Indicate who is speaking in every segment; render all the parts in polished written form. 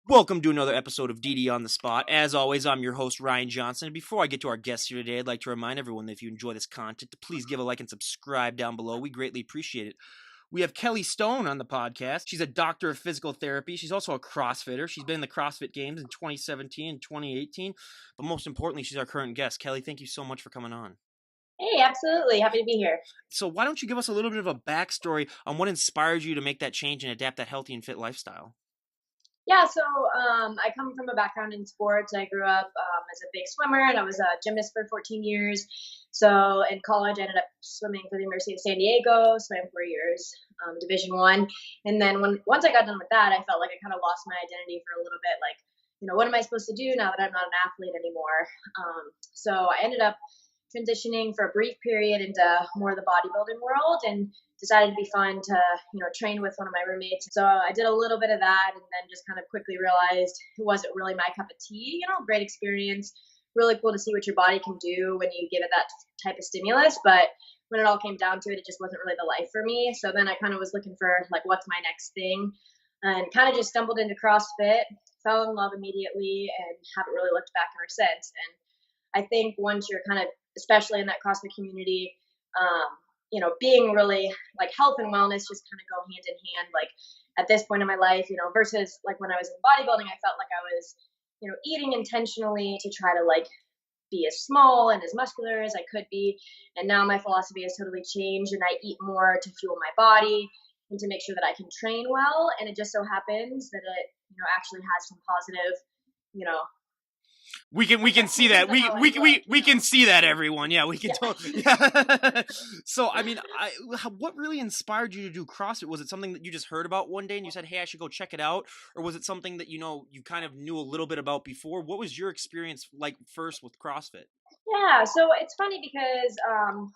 Speaker 1: Welcome to another episode of DD on the Spot. As always, I'm your host, Ryan Johnson. And before I get to our guests here today, I'd like to remind everyone that if you enjoy this content, to please give a like and subscribe down below. We greatly appreciate it. We have Kelly Stone on the podcast. She's a doctor of physical therapy. She's also a CrossFitter. She's been in the CrossFit Games in 2017 and 2018. But most importantly, she's our current guest. Kelly, thank you so much for coming on.
Speaker 2: Hey, absolutely. Happy to be here.
Speaker 1: So why don't you give us a little bit of a backstory on what inspired you to make that change and adapt that healthy and fit lifestyle?
Speaker 2: Yeah, so I come from a background in sports. I grew up as a big swimmer, and I was a gymnast for 14 years. So in college, I ended up swimming for the University of San Diego, swam 4 years, Division One. And then once I got done with that, I felt like I kind of lost my identity for a little bit. Like, what am I supposed to do now that I'm not an athlete anymore? So I ended up transitioning for a brief period into more of the bodybuilding world and decided to be fun to train with one of my roommates. So I did a little bit of that and then just kind of quickly realized it wasn't really my cup of tea. Great experience, really cool to see what your body can do when you give it that type of stimulus, but when it all came down to it, it just wasn't really the life for me. So then I kind of was looking for like, what's my next thing, and kind of just stumbled into CrossFit, fell in love immediately, and haven't really looked back ever since. And I think once you're kind of, especially in that CrossFit community, being really like health and wellness just kind of go hand in hand. Like at this point in my life, versus like when I was in bodybuilding, I felt like I was, eating intentionally to try to like be as small and as muscular as I could be. And now my philosophy has totally changed, and I eat more to fuel my body and to make sure that I can train well. And it just so happens that it, actually has some positive,
Speaker 1: We can see that. We can see that, everyone. Yeah, we can totally. Yeah. So, I mean, what really inspired you to do CrossFit? Was it something that you just heard about one day and you said, "Hey, I should go check it out," or was it something that you kind of knew a little bit about before? What was your experience like first with CrossFit?
Speaker 2: Yeah, so it's funny because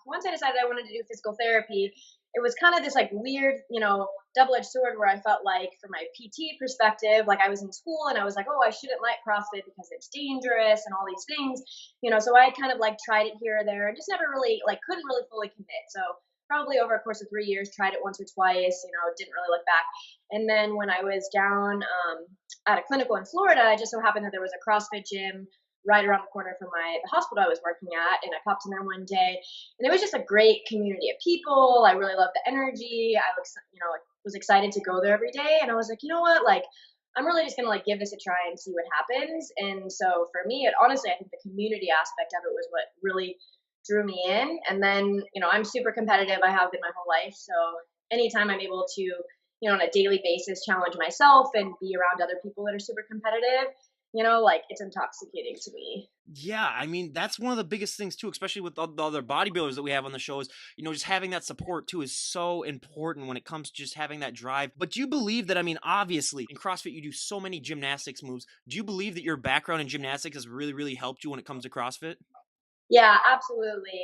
Speaker 2: once I decided I wanted to do physical therapy, it was kind of this like weird, double-edged sword where I felt like from my PT perspective, like I was in school and I was like, oh, I shouldn't like CrossFit because it's dangerous and all these things, so I kind of like tried it here or there and just never really like couldn't really fully commit. So probably over a course of 3 years, tried it once or twice, didn't really look back. And then when I was down at a clinical in Florida, it just so happened that there was a CrossFit gym right around the corner from the hospital I was working at, and I popped in there one day, and it was just a great community of people. I really loved the energy. I was excited to go there every day, and I was like, you know what, like I'm really just gonna like give this a try and see what happens. And so for me, honestly, I think the community aspect of it was what really drew me in. And then I'm super competitive. I have been my whole life, so anytime I'm able to on a daily basis challenge myself and be around other people that are super competitive, like it's intoxicating to me.
Speaker 1: Yeah, I mean, that's one of the biggest things too, especially with the other bodybuilders that we have on the show is, just having that support too is so important when it comes to just having that drive. But do you believe that, I mean, obviously in CrossFit, you do so many gymnastics moves. Do you believe that your background in gymnastics has really, really helped you when it comes to CrossFit?
Speaker 2: Yeah, absolutely.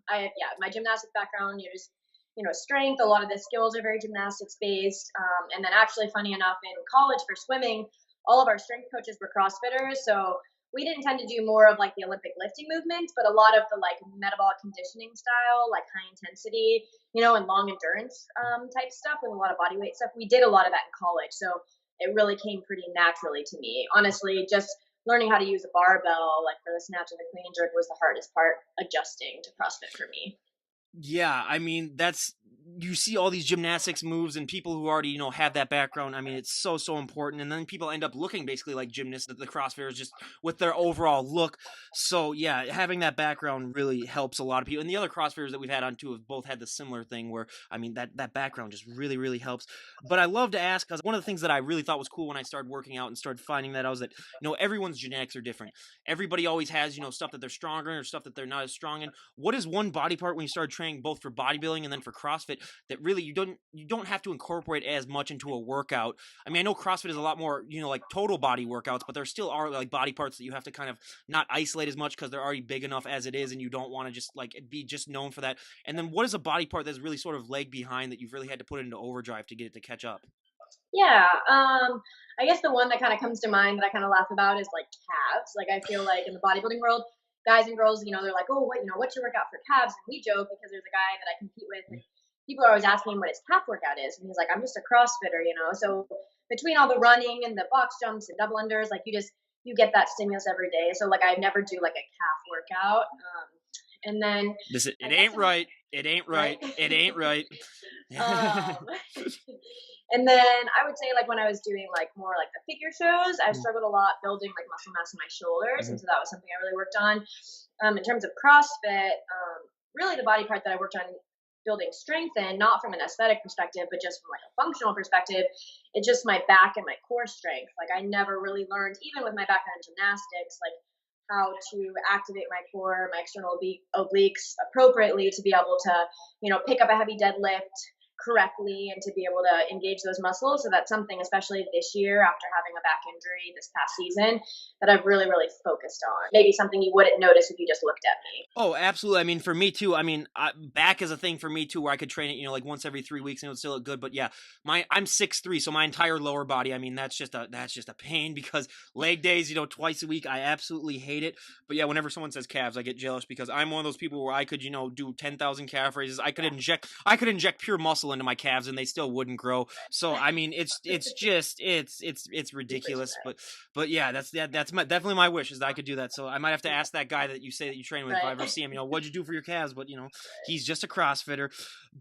Speaker 2: My gymnastic background, just strength. A lot of the skills are very gymnastics based. And then actually, funny enough, in college for swimming, all of our strength coaches were CrossFitters, so we didn't tend to do more of like the Olympic lifting movements, but a lot of the like metabolic conditioning style, like high intensity, and long endurance type stuff with a lot of body weight stuff. We did a lot of that in college, so it really came pretty naturally to me. Honestly, just learning how to use a barbell, like for the snatch and the clean and jerk, was the hardest part, adjusting to CrossFit for me.
Speaker 1: Yeah, I mean, you see all these gymnastics moves and people who already, have that background. I mean, it's so important. And then people end up looking basically like gymnasts, the CrossFitters, just with their overall look. So yeah, having that background really helps a lot of people. And the other CrossFitters that we've had on too have both had the similar thing where, I mean, that background just really, really helps. But I love to ask, because one of the things that I really thought was cool when I started working out and started finding that out was that, everyone's genetics are different. Everybody always has, stuff that they're stronger in or stuff that they're not as strong in. What is one body part when you started training both for bodybuilding and then for CrossFit that really you don't have to incorporate as much into a workout? I mean, I know CrossFit is a lot more, like total body workouts, but there still are like body parts that you have to kind of not isolate as much because they're already big enough as it is, and you don't want to just like be just known for that. And then what is a body part that's really sort of lag behind that you've really had to put into overdrive to get it to catch up?
Speaker 2: Yeah, I guess the one that kind of comes to mind that I kind of laugh about is like calves. Like I feel like in the bodybuilding world, guys and girls, they're like, oh, what's your workout for calves? And we joke because there's a guy that I compete with, and people are always asking him what his calf workout is, and he's like, I'm just a CrossFitter, So between all the running and the box jumps and double unders, like you get that stimulus every day. So like I never do like a calf workout. And then
Speaker 1: This it
Speaker 2: I guess
Speaker 1: ain't right. It ain't
Speaker 2: right.
Speaker 1: right. It ain't right.
Speaker 2: um, and then I would say like when I was doing like more like the figure shows, I struggled a lot building like muscle mass in my shoulders, and
Speaker 1: Mhm.
Speaker 2: so that was something I really worked on. In terms of CrossFit, really the body part that I worked on building strength in, not from an aesthetic perspective, but just from like a functional perspective, it's just my back and my core strength. Like I never really learned, even with my background in gymnastics, like how to activate my core, my external obliques appropriately to be able to, pick up a heavy deadlift correctly and to be able to engage those muscles. So that's something, especially this year after having a back injury this past season, that I've really, really focused on. Maybe something you wouldn't notice if you just looked at me.
Speaker 1: Oh, absolutely. I mean, for me too. I mean, back is a thing for me too, where I could train it, like once every 3 weeks, and it would still look good. But yeah, I'm 6'3", so my entire lower body. I mean, that's just a pain because leg days, twice a week, I absolutely hate it. But yeah, whenever someone says calves, I get jealous because I'm one of those people where I could, do 10,000 calf raises. I could inject pure muscle into my calves, and they still wouldn't grow. So I mean, it's
Speaker 2: Super
Speaker 1: ridiculous.
Speaker 2: smart.
Speaker 1: But yeah, that's definitely my wish is that I could do that. So I might have to ask that guy that you say that you train with if I ever
Speaker 2: Right.
Speaker 1: see him. What'd you do for your calves? But he's just a CrossFitter.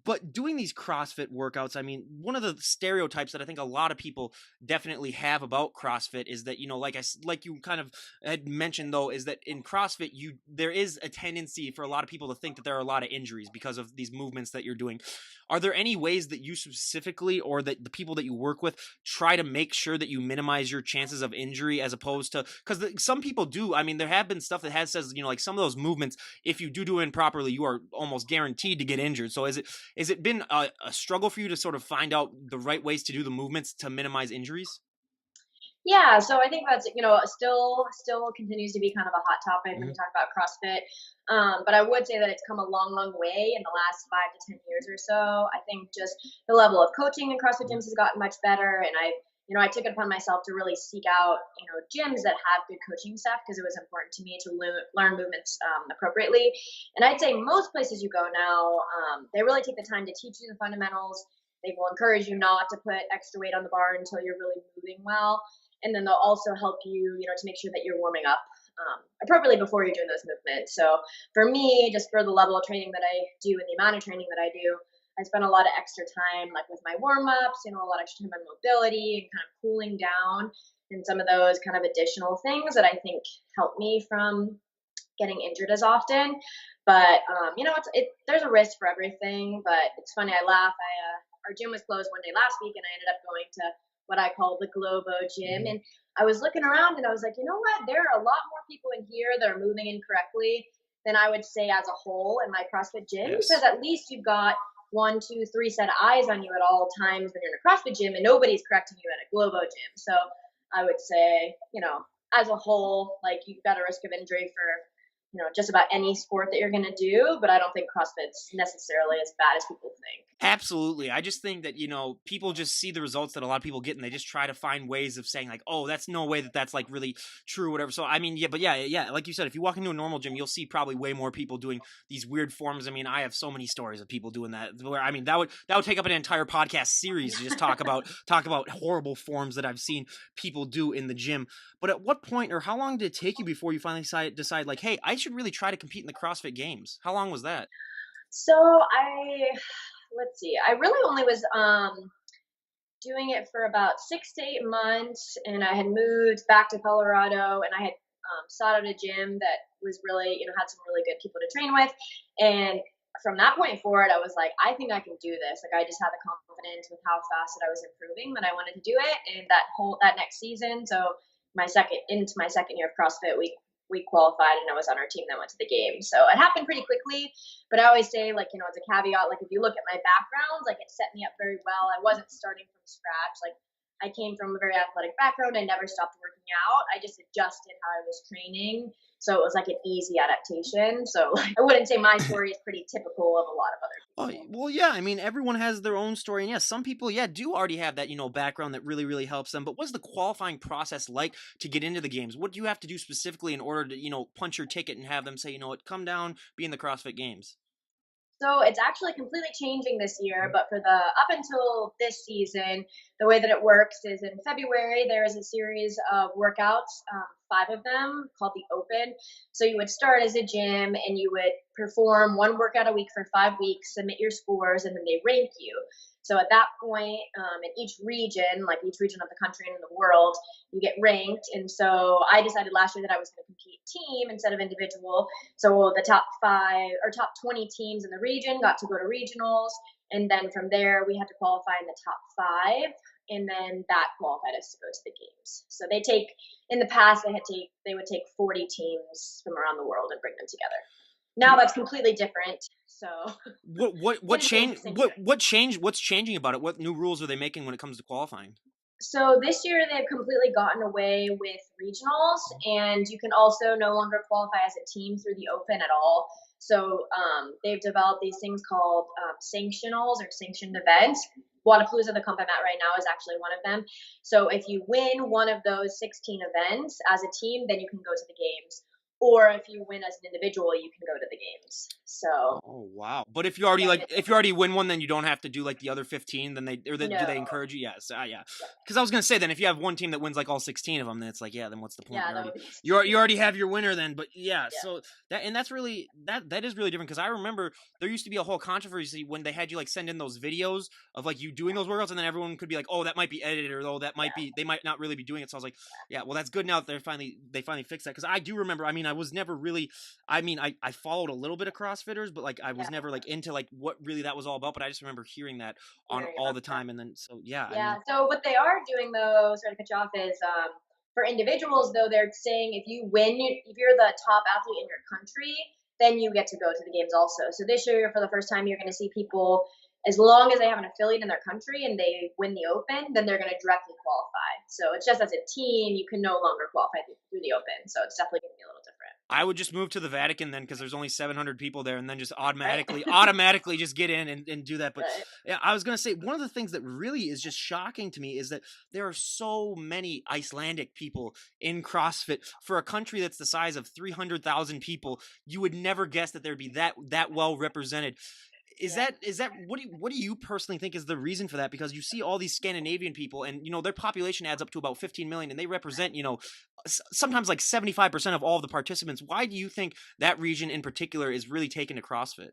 Speaker 1: But doing these CrossFit workouts, I mean, one of the stereotypes that I think a lot of people definitely have about CrossFit is that like you kind of had mentioned though, is that in CrossFit there is a tendency for a lot of people to think that there are a lot of injuries because of these movements that you're doing. Are there any ways that you specifically or that the people that you work with try to make sure that you minimize your chances of injury as opposed to because some people do. I mean, there have been stuff that has says like some of those movements, if you do it improperly, you are almost guaranteed to get injured. So is it been a struggle for you to sort of find out the right ways to do the movements to minimize injuries?
Speaker 2: Yeah, so I think that's still continues to be kind of a hot topic when
Speaker 1: Mhm.
Speaker 2: you talk about CrossFit. But I would say that it's come a long, long way in the last 5 to 10 years or so. I think just the level of coaching in CrossFit
Speaker 1: Mhm.
Speaker 2: gyms has gotten much better, and I took it upon myself to really seek out gyms that have good coaching staff because it was important to me to learn movements appropriately. And I'd say most places you go now, they really take the time to teach you the fundamentals. They will encourage you not to put extra weight on the bar until you're really moving well, and then they'll also help you, to make sure that you're warming up appropriately before you're doing those movements. So for me, just for the level of training that I do and the amount of training that I do, I spend a lot of extra time, like with my warm ups, a lot of extra time on mobility and kind of cooling down, and some of those kind of additional things that I think help me from getting injured as often. But there's a risk for everything. But it's funny, I laugh. Our gym was closed one day last week, and I ended up going to what I call the Globo gym.
Speaker 1: Mhm.
Speaker 2: And I was looking around, and I was like, you know what? There are a lot more people in here that are moving incorrectly than I would say as a whole in my CrossFit gym, because
Speaker 1: Yes.
Speaker 2: at least you've got one, two, three set of eyes on you at all times when you're in a CrossFit gym, and nobody's correcting you at a Globo gym. So I would say, as a whole, like you've got a risk of injury for just about any sport that you're going to do, but I don't think CrossFit's necessarily as bad as people think.
Speaker 1: Absolutely. I just think that, people just see the results that a lot of people get and they just try to find ways of saying like, oh, that's no way that that's like really true or whatever. So, I mean, yeah, but yeah, like you said, if you walk into a normal gym, you'll see probably way more people doing these weird forms. I mean, I have so many stories of people doing that where, I mean, that would take up an entire podcast series to just talk about horrible forms that I've seen people do in the gym. But at what point or how long did it take you before you finally decide like, hey, I should really try to compete in the CrossFit Games? How long was that?
Speaker 2: So let's see, I really only was doing it for about 6 to 8 months, and I had moved back to Colorado, and I had sought out a gym that was really, had some really good people to train with, and from that point forward, I was like, I think I can do this. Like, I just had the confidence with how fast that I was improving that I wanted to do it. And that next season, so my second year of CrossFit, we qualified, and I was on our team that went to the game. So it happened pretty quickly. But I always say, like, as a caveat, like if you look at my background, like it set me up very well. I wasn't starting from scratch. Like I came from a very athletic background. I never stopped working out. I just adjusted how I was training. So it was like an easy adaptation. So I wouldn't say my story is pretty typical of a lot of other
Speaker 1: Oh,
Speaker 2: people.
Speaker 1: well, yeah. I mean, everyone has their own story, and yes, some people, yeah, do already have that, background that really, really helps them. But what's the qualifying process like to get into the games? What do you have to do specifically in order to, punch your ticket and have them say, you know what, come down, be in the CrossFit Games?
Speaker 2: So it's actually completely changing this year, but for the up until this season, the way that it works is in February there is a series of workouts, 5 of them called the Open. So you would start as a gym and you would perform one workout a week for 5 weeks, submit your scores, and then they rank you. So at that point, in each region, like each region of the country and in the world, you get ranked. And so I decided last year that I was going to compete team instead of individual. So the top 20 teams in the region got to go to regionals, and then from there we had to qualify in the top 5, and then that qualified us to go to the games. So they take in the past they would take 40 teams from around the world and bring them together. Now that's completely different. So
Speaker 1: What
Speaker 2: it is
Speaker 1: change
Speaker 2: interesting here.
Speaker 1: what's changing about it? What new rules are they making when it comes to qualifying?
Speaker 2: So this year they've completely gotten away with regionals, and you can also no longer qualify as a team through the Open at all. So they've developed these things called sanctionals or sanctioned events. Wadapalooza, the comp I'm at right now, is actually one of them. So if you win one of those 16 events as a team, then you can go to the games. Or if you win as an individual, you can go to the games. So
Speaker 1: Oh wow! But if you already
Speaker 2: yeah,
Speaker 1: if you already win one, then you don't have to do like the other 15. Then do
Speaker 2: no,
Speaker 1: they encourage you? Yes, yeah.
Speaker 2: yeah,
Speaker 1: Because I was gonna say then if you have one team that wins like all 16 of them, then it's like yeah, then what's the point?
Speaker 2: yeah, that would be
Speaker 1: You
Speaker 2: stupid.
Speaker 1: already have your winner then. But yeah,
Speaker 2: Yeah,
Speaker 1: so that's really that is really different because I remember there used to be a whole controversy when they had you like send in those videos of like you doing those workouts, and then everyone could be like, oh, that might be edited, or oh, that might
Speaker 2: yeah,
Speaker 1: be they might not really be doing it. So I was like, yeah, well that's good now that they finally fixed that because I do remember. I mean, I was never really I followed a little bit of CrossFitters, but like I was
Speaker 2: yeah.
Speaker 1: never like into like what really that was all about. But I just remember hearing that on
Speaker 2: Hearing
Speaker 1: all
Speaker 2: about
Speaker 1: the
Speaker 2: that.
Speaker 1: time, and then so yeah, I
Speaker 2: Yeah.
Speaker 1: mean,
Speaker 2: So what they are doing though, sorry to cut you off, is for individuals though they're saying if you win, if you're the top athlete in your country, then you get to go to the games also. So this year, for the first time, you're going to see people as long as they have an affiliate in their country and they win the Open, then they're going to directly qualify. So it's just as a team, you can no longer qualify through the Open. So it's definitely going to be a little different,
Speaker 1: I would just move to the Vatican then because there's only 700 people there, and then just
Speaker 2: right?
Speaker 1: automatically just get in and do that. But
Speaker 2: Right.
Speaker 1: yeah, I was gonna say one of the things that really is just shocking to me is that there are so many Icelandic people in CrossFit for a country that's the size of 300,000 people. You would never guess that there'd be that well represented.
Speaker 2: Yeah.
Speaker 1: Is that what do you personally think is the reason for that? Because you see all these Scandinavian people, and you know their population adds up to about 15 million, and they represent sometimes like 75% of all of the participants. Why do you think that region in particular is really taken to CrossFit?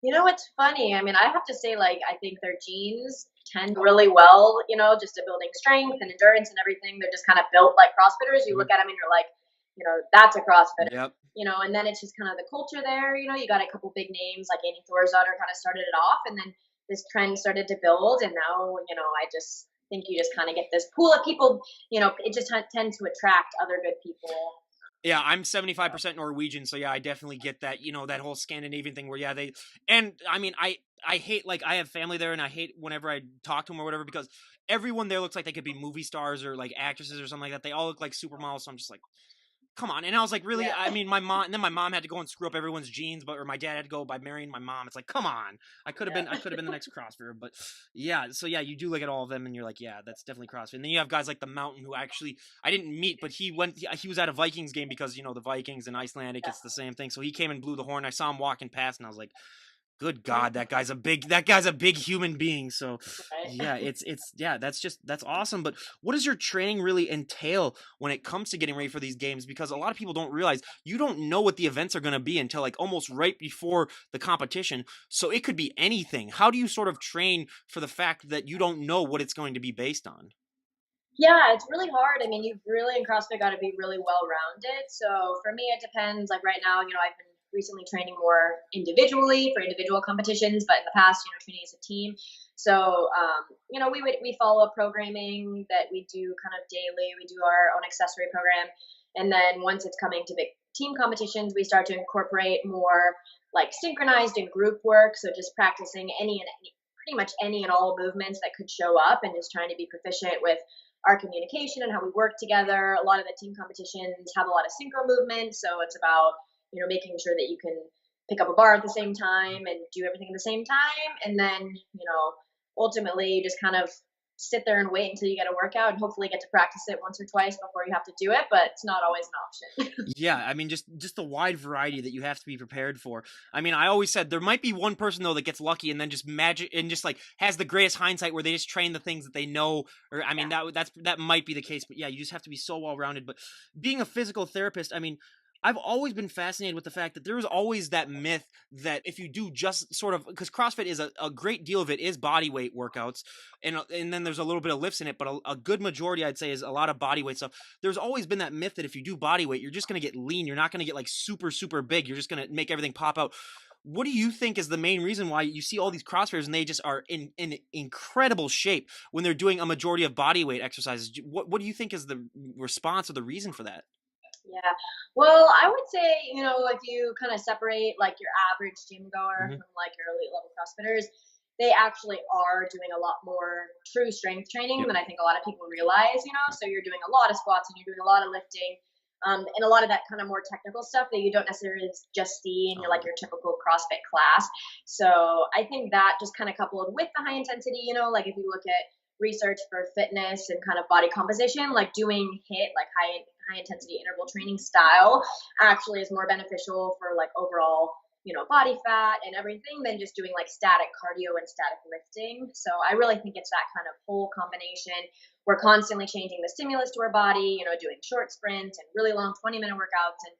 Speaker 2: You know what's funny? I mean, I have to say, like, I think their genes tend really well, just to building strength and endurance and everything. They're just kind of built like CrossFitters. You
Speaker 1: Mhm.
Speaker 2: look at them and you're like, that's a CrossFitter.
Speaker 1: Yep.
Speaker 2: And then it's just kind of the culture there. You got a couple big names like Annie Thorsdottir kind of started it off, and then this trend started to build, and now, I just think you just kind of get this pool of people. It just tends to attract other good people.
Speaker 1: Yeah, I'm 75% Norwegian, so yeah, I definitely get that, that whole Scandinavian thing where yeah, and I mean, I hate like I have family there and I hate whenever I talk to them or whatever because everyone there looks like they could be movie stars or like actresses or something like that. They all look like supermodels, so I'm just like come on. And I was like, really?
Speaker 2: Yeah.
Speaker 1: I mean, my mom, and then my mom had to go and screw up everyone's genes, or my dad had to go by marrying my mom. It's like, come on. I could have been the next CrossFitter, but yeah. So yeah, you do look at all of them and you're like, yeah, that's definitely CrossFit. And then you have guys like the Mountain who actually, I didn't meet, but he was at a Vikings game because, the Vikings and Icelandic,
Speaker 2: Yeah.
Speaker 1: it's the same thing. So he came and blew the horn. I saw him walking past and I was like, good
Speaker 2: Yeah.
Speaker 1: God, that guy's a big human being. So
Speaker 2: Right.
Speaker 1: yeah, it's yeah, that's awesome. But what does your training really entail when it comes to getting ready for these games? Because a lot of people don't realize you don't know what the events are going to be until like almost right before the competition. So it could be anything. How do you sort of train for the fact that you don't know what it's going to be based on?
Speaker 2: Yeah, it's really hard. I mean, you've really in CrossFit got to be really well rounded. So for me, it depends. Like right now, I've been recently training more individually for individual competitions, but in the past, training as a team. So we follow a programming that we do kind of daily. We do our own accessory program, and then once it's coming to big team competitions, we start to incorporate more like synchronized and group work. So just practicing pretty much any and all movements that could show up, and just trying to be proficient with our communication and how we work together. A lot of the team competitions have a lot of synchro movement, so it's about making sure that you can pick up a bar at the same time and do everything at the same time, and then ultimately just kind of sit there and wait until you get a workout and hopefully get to practice it once or twice before you have to do it, but it's not always an option.
Speaker 1: Yeah, I mean, just the wide variety that you have to be prepared for. I mean, I always said there might be one person though that gets lucky and then just magic and just like has the greatest hindsight where they just train the things that they know. Or I mean,
Speaker 2: Yeah.
Speaker 1: that might be the case, but yeah, you just have to be so well rounded. But being a physical therapist, I mean, I've always been fascinated with the fact that there is always that myth that if you do just sort of, because CrossFit is a great deal of it is body weight workouts, and then there's a little bit of lifts in it, but a good majority I'd say is a lot of body weight stuff. There's always been that myth that if you do body weight, you're just gonna get lean. You're not gonna get like super big. You're just gonna make everything pop out. What do you think is the main reason why you see all these CrossFitters and they just are in incredible shape when they're doing a majority of body weight exercises? What do you think is the response or the reason for that?
Speaker 2: Yeah. Well, I would say, if you kind of separate like your average gym goer
Speaker 1: Hmm.
Speaker 2: from like your elite level CrossFitters, they actually are doing a lot more true strength training
Speaker 1: Yep.
Speaker 2: than I think a lot of people realize. So you're doing a lot of squats and you're doing a lot of lifting. And a lot of that kind of more technical stuff that you don't necessarily just see in your typical CrossFit class. So I think that just kind of coupled with the high intensity, like if you look at research for fitness and kind of body composition, like doing HIIT, like high intensity interval training style, actually is more beneficial for like overall body fat and everything than just doing like static cardio and static lifting. So I really think it's that kind of whole combination. We're constantly changing the stimulus to our body, doing short sprints and really long 20-minute workouts. And,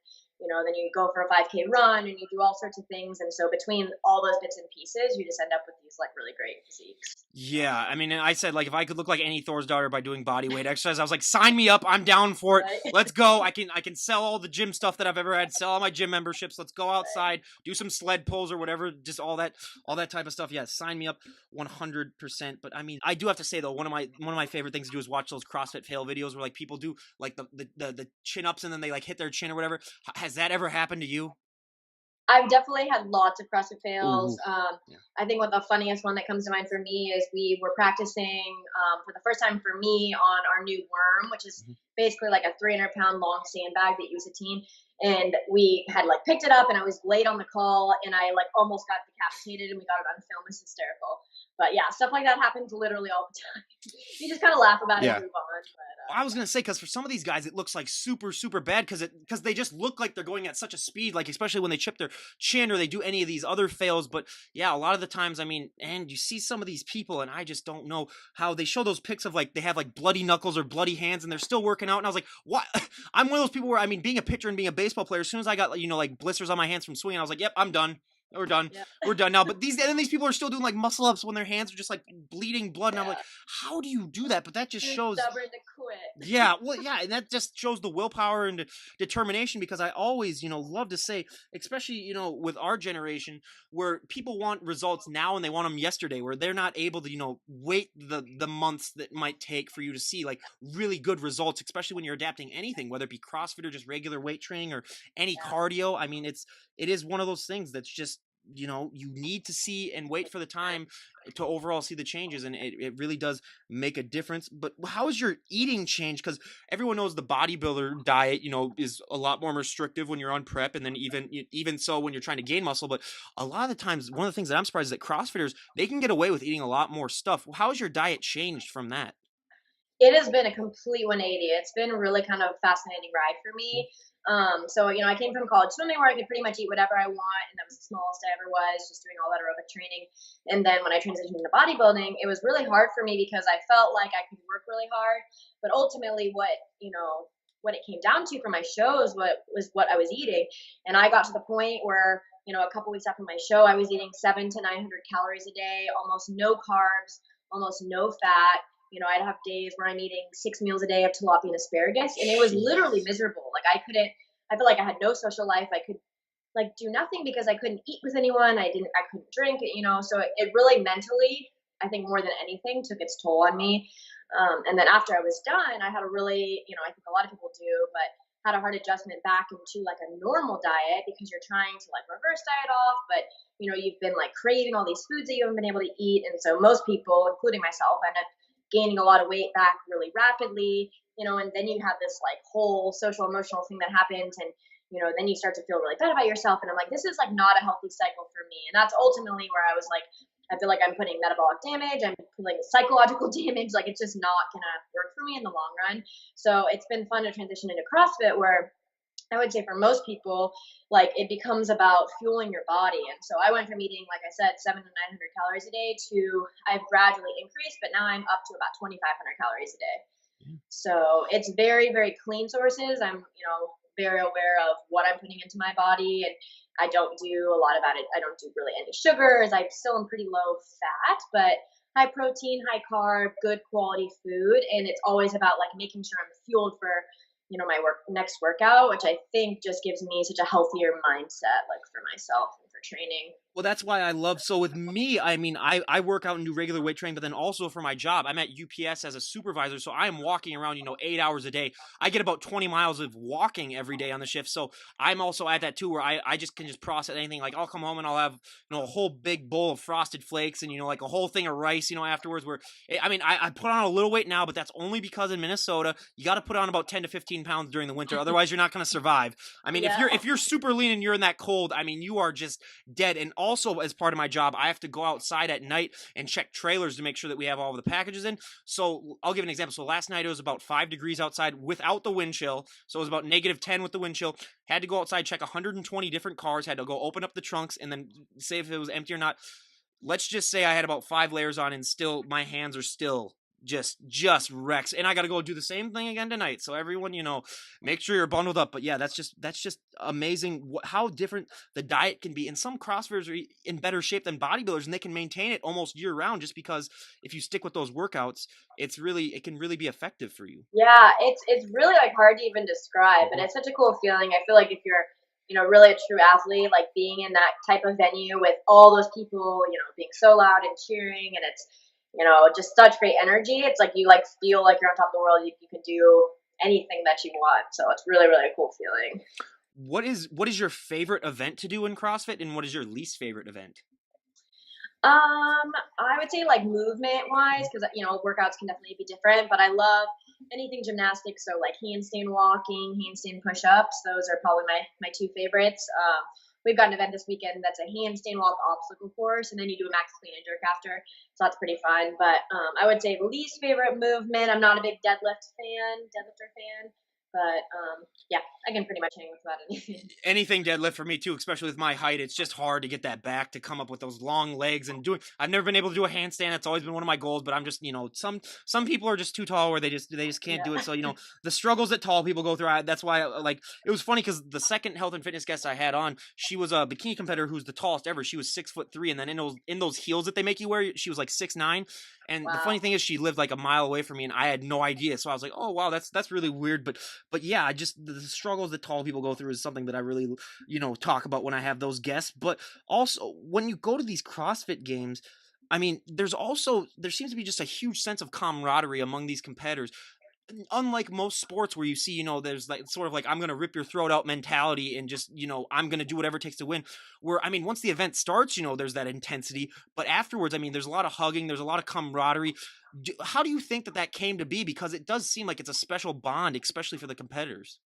Speaker 2: then you go for a 5K run and you do all sorts of things. And so between all those bits and pieces, you just end up with these like really great physiques.
Speaker 1: Yeah, I mean, I said like if I could look like any Thor's daughter by doing body weight exercise, I was like, sign me up. I'm down for it.
Speaker 2: Right?
Speaker 1: Let's go. I can sell all the gym stuff that I've ever had. Sell all my gym memberships. Let's go
Speaker 2: Right.
Speaker 1: outside, do some sled pulls or whatever. Just all that type of stuff. Yeah, sign me up 100%. But I mean, I do have to say though, one of my favorite things to do is watch those CrossFit fail videos where like people do like the chin ups and then they like hit their chin or whatever. Has that ever happened to you?
Speaker 2: I've definitely had lots of CrossFit fails.
Speaker 1: Ooh, yeah.
Speaker 2: I think what the funniest one that comes to mind for me is we were practicing for the first time for me on our new worm, which is
Speaker 1: Mhm.
Speaker 2: basically like a 300-pound long sandbag that you use a team. And we had like picked it up and I was late on the call and I like almost got decapitated and we got it on film. It's hysterical. But yeah, stuff like that happens literally all the time. You just kind of laugh about it
Speaker 1: Yeah.
Speaker 2: and move on. But
Speaker 1: I was gonna say because for some of these guys it looks like super bad because they just look like they're going at such a speed, like especially when they chip their chin or they do any of these other fails. But yeah, a lot of the times, I mean, and you see some of these people, and I just don't know how they show those pics of like they have like bloody knuckles or bloody hands, and they're still working out. And I was like, what? I'm one of those people where I mean, being a pitcher and being a baseball player, as soon as I got like blisters on my hands from swinging, I was like, yep, I'm done. We're done.
Speaker 2: yeah,
Speaker 1: We're done now. But these people are still doing like muscle ups when their hands are just like bleeding blood, and I'm like,
Speaker 2: yeah.
Speaker 1: how do you do that? But that just
Speaker 2: Too
Speaker 1: shows
Speaker 2: stubborn to quit.
Speaker 1: yeah, well, yeah, and that just shows the willpower and determination because I always, love to say, especially, with our generation, where people want results now and they want them yesterday, where they're not able to, wait the months that might take for you to see like really good results, especially when you're adapting anything, whether it be CrossFit or just regular weight training or any
Speaker 2: Yeah.
Speaker 1: cardio. I mean, it is one of those things that's just you need to see and wait for the time to overall see the changes and it really does make a difference. But how is your eating changed? Because everyone knows the bodybuilder diet, is a lot more restrictive when you're on prep, and then even so when you're trying to gain muscle. But a lot of the times, one of the things that I'm surprised is that CrossFitters they can get away with eating a lot more stuff. How has your diet changed from that?
Speaker 2: It has been a complete 180. It's been really kind of a fascinating ride for me. So I came from college swimming where I could pretty much eat whatever I want, and that was the smallest I ever was, just doing all that aerobic training. And then when I transitioned into bodybuilding, it was really hard for me because I felt like I could work really hard, but ultimately, what it came down to for my shows, what I was eating, and I got to the point where a couple weeks after my show, I was eating 700 to 900 calories a day, almost no carbs, almost no fat. I'd have days where I'm eating 6 meals a day of tilapia and asparagus, and it was literally
Speaker 1: Jeez.
Speaker 2: miserable. Like I feel like I had no social life. I could like do nothing because I couldn't eat with anyone. I couldn't drink. So it really mentally, I think more than anything, took its toll on me. And then after I was done, I had a really, I think a lot of people do, but had a hard adjustment back into like a normal diet because you're trying to like reverse diet off, but you've been like craving all these foods that you haven't been able to eat. And so most people, including myself, end up gaining a lot of weight back really rapidly. And then you have this like whole social emotional thing that happens, and then you start to feel really bad about yourself. And I'm like, this is like not a healthy cycle for me. And that's ultimately where I was like, I feel like I'm putting metabolic damage, I'm putting psychological damage. Like it's just not gonna work for me in the long run. So it's been fun to transition into CrossFit where I would say for most people, like it becomes about fueling your body. And so I went from eating, like I said, 700 to 900 calories a day to I've gradually increased, but now I'm up to about 2,500 calories a day. So it's very, very clean sources. I'm, very aware of what I'm putting into my body, and I don't do a lot about it. I don't do really any sugars. I still am pretty low fat, but high protein, high carb, good quality food. And it's always about like making sure I'm fueled for, my next workout, which I think just gives me such a healthier mindset, like for myself and for training.
Speaker 1: Well, that's why I love. So with me, I mean, I work out and do regular weight training, but then also for my job, I'm at UPS as a supervisor. So I am walking around, 8 hours a day. I get about 20 miles of walking every day on the shift. So I'm also at that too, where I just can just process anything. Like I'll come home and I'll have, a whole big bowl of Frosted Flakes and, like a whole thing of rice, afterwards where, I mean, I put on a little weight now, but that's only because in Minnesota, you got to put on about 10 to 15 pounds during the winter. Otherwise you're not going to survive. I mean,
Speaker 2: Yeah.
Speaker 1: if you're super lean and you're in that cold, I mean, you are just dead. And also as part of my job, I have to go outside at night and check trailers to make sure that we have all of the packages in. So I'll give an example. So last night it was about 5 degrees outside without the wind chill. So it was about -10 with the wind chill. Had to go outside, check 120 different cars, had to go open up the trunks and then say if it was empty or not. Let's just say I had about 5 layers on and still my hands are still just wrecks, and I got to go do the same thing again tonight. So everyone, make sure you're bundled up. But yeah, that's just amazing how different the diet can be. And some CrossFitters are in better shape than bodybuilders, and they can maintain it almost year round just because if you stick with those workouts, it can really be effective for you.
Speaker 2: Yeah, it's really like hard to even describe, but it's such a cool feeling. I feel like if you're really a true athlete, like being in that type of venue with all those people, being so loud and cheering, and it's just such great energy. It's like you like feel like you're on top of the world. You can do anything that you want. So it's really, really a cool feeling.
Speaker 1: What is your favorite event to do in CrossFit, and what is your least favorite event?
Speaker 2: I would say like movement wise, because workouts can definitely be different, but I love anything gymnastics. So like handstand walking, handstand push-ups. Those are probably my two favorites. We've got an event this weekend that's a handstand walk obstacle course, and then you do a max clean and jerk after. So that's pretty fun. But I would say least favorite movement. I'm not a big deadlifter fan. But yeah, I can pretty much hang with about anything.
Speaker 1: Anything deadlift for me too, especially with my height. It's just hard to get that back to come up with those long legs and doing. I've never been able to do a handstand. That's always been one of my goals, but I'm just some people are just too tall where they just can't do it. So the struggles that tall people go through. That's why it was funny because the second health and fitness guest I had on, she was a bikini competitor who's the tallest ever. She was 6'3", and then in those heels that they make you wear, she was like 6'9". And
Speaker 2: Wow.
Speaker 1: the funny thing is, she lived like a mile away from me, and I had no idea. So I was like, "Oh wow, that's really weird." But yeah, the struggles that tall people go through is something that I really talk about when I have those guests. But also when you go to these CrossFit games, I mean, there seems to be just a huge sense of camaraderie among these competitors. Unlike most sports where you see, there's like sort of like I'm gonna rip your throat out mentality and just I'm gonna do whatever it takes to win. Where I mean, once the event starts, there's that intensity, but afterwards, I mean, there's a lot of hugging, there's a lot of camaraderie. How do you think that came to be? Because it does seem like it's a special bond, especially for the competitors.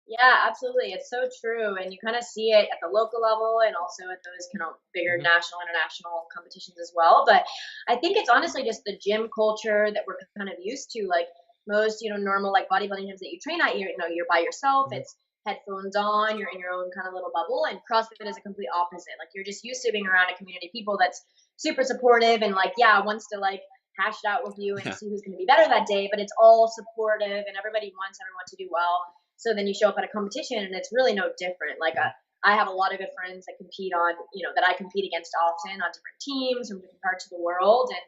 Speaker 2: Yeah, absolutely. It's so true. And you kind of see it at the local level and also at those kind of bigger
Speaker 1: Mhm.
Speaker 2: national, international competitions as well. But I think it's honestly just the gym culture that we're kind of used to. Like most, normal like bodybuilding gyms that you train at, you're by yourself.
Speaker 1: Mhm.
Speaker 2: It's headphones on, you're in your own kind of little bubble. And CrossFit is a complete opposite. Like you're just used to being around a community of people that's super supportive and like, yeah, wants to like hash it out with you and
Speaker 1: Yeah.
Speaker 2: see who's going to be better that day. But it's all supportive and everybody wants everyone to do well. So then you show up at a competition and it's really no different. Like I have a lot of good friends that compete on, that I compete against often on different teams from different parts of the world. And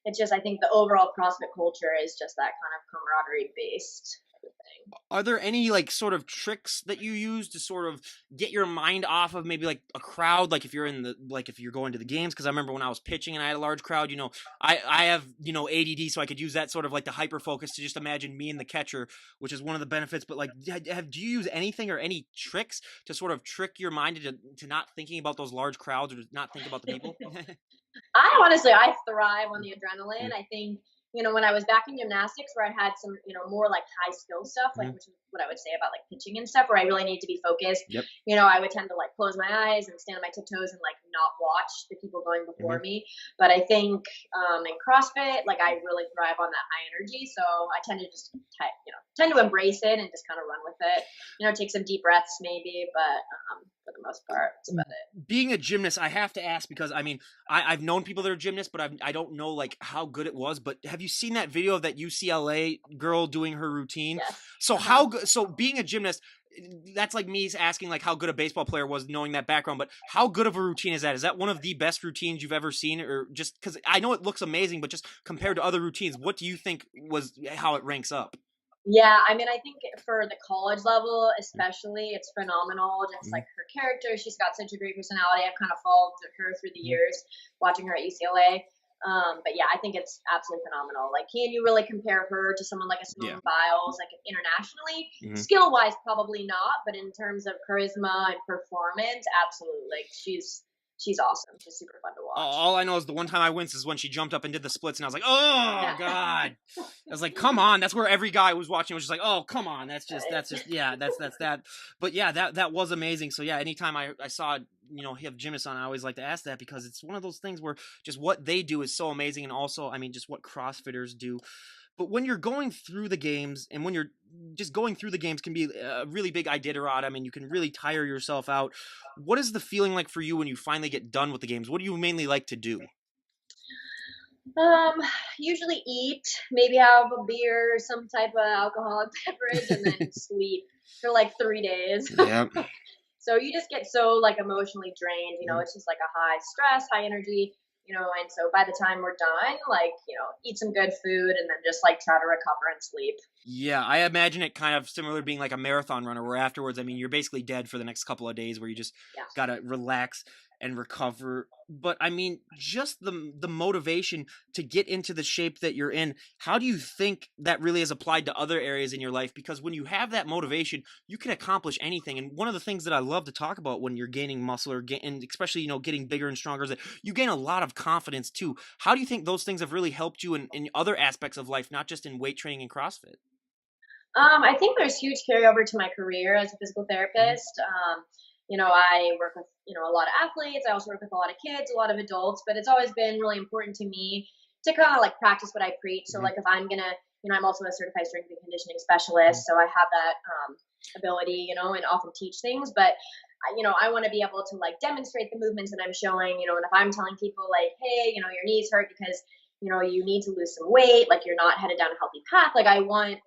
Speaker 2: it's just, I think the overall CrossFit culture is just that kind of camaraderie based thing.
Speaker 1: Are there any like sort of tricks that you use to sort of get your mind off of maybe like a crowd, like if you're going to the games? Because I remember when I was pitching and I had a large crowd, I have ADD, so I could use that sort of like the hyper focus to just imagine me and the catcher, which is one of the benefits. But like, do you use anything or any tricks to sort of trick your mind to not thinking about those large crowds or to not think about the people?
Speaker 2: I thrive on the adrenaline.
Speaker 1: Mm.
Speaker 2: I think, when I was back in gymnastics where I had some, more like high skill stuff, like
Speaker 1: Mhm.
Speaker 2: which is what I would say about like pitching and stuff, where I really need to be focused.
Speaker 1: Yep.
Speaker 2: I would tend to like close my eyes and stand on my tiptoes and like not watch the people going before
Speaker 1: Mm-hmm.
Speaker 2: me. But I think in CrossFit, like I really thrive on that high energy, so I tend to just tend to embrace it and just kind of run with it. Take some deep breaths maybe, but for the most part, that's about it.
Speaker 1: Being a gymnast, I have to ask because I mean, I've known people that are gymnasts, but I don't know like how good it was. But have you seen that video of that UCLA girl doing her routine?
Speaker 2: Yes.
Speaker 1: So
Speaker 2: Uh-huh.
Speaker 1: how good? So being a gymnast, that's like me asking like how good a baseball player was, knowing that background. But how good of a routine is that? Is that one of the best routines you've ever seen, or just because I know it looks amazing, but just compared to other routines, what do you think was how it ranks up?
Speaker 2: Yeah, I mean, I think for the college level, especially, it's phenomenal. Just
Speaker 1: Mm-hmm.
Speaker 2: like her character, she's got such a great personality. I've kind of followed her through the
Speaker 1: Mm-hmm.
Speaker 2: years, watching her at UCLA. But yeah, I think it's absolutely phenomenal. Like, can you really compare her to someone like a
Speaker 1: Yeah.
Speaker 2: Simone Biles, like internationally?
Speaker 1: Mm-hmm.
Speaker 2: Skill wise, probably not, but in terms of charisma and performance, absolutely. Like, she's awesome. She's super fun to watch.
Speaker 1: All I know is the one time I winced is when she jumped up and did the splits, and I was like, "Oh
Speaker 2: Yeah.
Speaker 1: God!" I was like, "Come on!" That's where every guy who was watching was just like, "Oh, come on!"
Speaker 2: Right.
Speaker 1: Yeah, that's that. But yeah, that was amazing. So yeah, anytime I saw have gymnasts on, I always like to ask that because it's one of those things where just what they do is so amazing, and also I mean just what CrossFitters do. But when you're going through the games and when you're just going through the games can be a really big Iditarod. I mean, you can really tire yourself out. What is the feeling like for you when you finally get done with the games? What do you mainly like to do?
Speaker 2: Um, Usually eat, maybe have a beer, some type of alcoholic beverage, and then sleep for like 3 days.
Speaker 1: Yeah.
Speaker 2: So you just get so like emotionally drained,
Speaker 1: Mhm.
Speaker 2: it's just like a high stress, high energy, and so by the time we're done, like, eat some good food and then just like try to recover and sleep.
Speaker 1: Yeah, I imagine it kind of similar to being like a marathon runner where afterwards, I mean, you're basically dead for the next couple of days where you just
Speaker 2: Yeah.
Speaker 1: got to relax and recover. But I mean, just the motivation to get into the shape that you're in, how do you think that really has applied to other areas in your life? Because when you have that motivation, you can accomplish anything. And one of the things that I love to talk about when you're gaining muscle and especially, getting bigger and stronger is that you gain a lot of confidence too. How do you think those things have really helped you in other aspects of life, not just in weight training and CrossFit?
Speaker 2: I think there's huge carryover to my career as a physical
Speaker 1: Mhm.
Speaker 2: therapist. I work with, a lot of athletes. I also work with a lot of kids, a lot of adults, but it's always been really important to me to kind of like practice what I preach. So
Speaker 1: Mhm.
Speaker 2: like if I'm going to, I'm also a certified strength and conditioning specialist. So I have that ability, and often teach things, but I want to be able to like demonstrate the movements that I'm showing, and if I'm telling people like, hey, your knees hurt because, you need to lose some weight, like you're not headed down a healthy path. Like I want